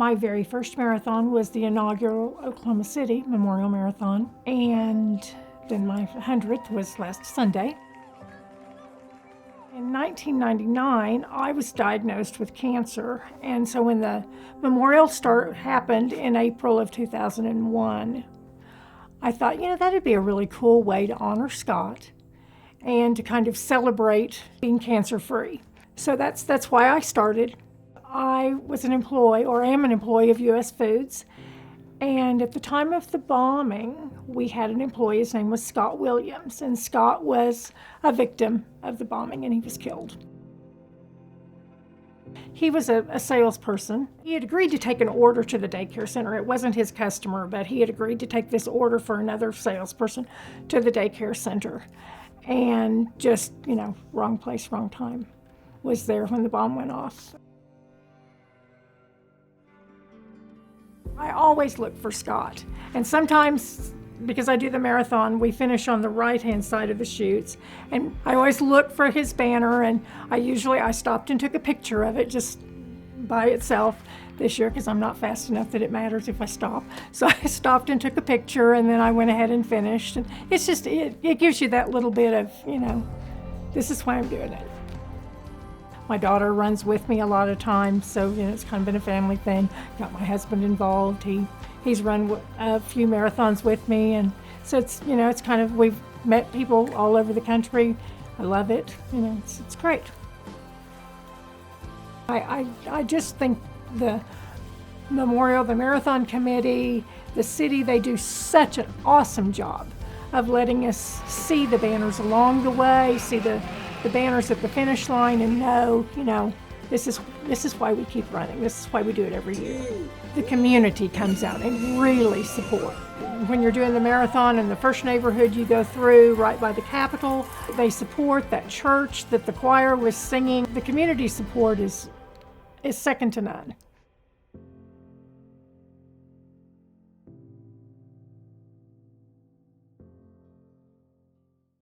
My very first marathon was the inaugural Oklahoma City Memorial Marathon, and then my 100th was last Sunday. In 1999, I was diagnosed with cancer, and so when the memorial happened in April of 2001, I thought, that'd be a really cool way to honor Scott and to kind of celebrate being cancer-free. So that's why I started. I was an employee, or am an employee of U.S. Foods, and at the time of the bombing, we had an employee. His name was Scott Williams, and Scott was a victim of the bombing, and he was killed. He was a salesperson. He had agreed to take an order to the daycare center. It wasn't his customer, but he had agreed to take this order for another salesperson to the daycare center. And just, wrong place, wrong time. Was there when the bomb went off. I always look for Scott. And sometimes, because I do the marathon, we finish on the right-hand side of the chutes. And I always look for his banner, and I stopped and took a picture of it just by itself this year, because I'm not fast enough that it matters if I stop. So I stopped and took a picture, and then I went ahead and finished. And it's just, it gives you that little bit of, this is why I'm doing it. My daughter runs with me a lot of times, so it's kind of been a family thing. Got my husband involved. He's run a few marathons with me, and so it's it's kind of, we've met people all over the country. I love it. It's great. I just think the memorial, the marathon committee, the city, they do such an awesome job of letting us see the banners along the way, see the banners at the finish line, and know, this is why we keep running. This is why we do it every year. The community comes out and really support. When you're doing the marathon in the first neighborhood you go through, right by the Capitol, they support that church that the choir was singing. The community support is second to none.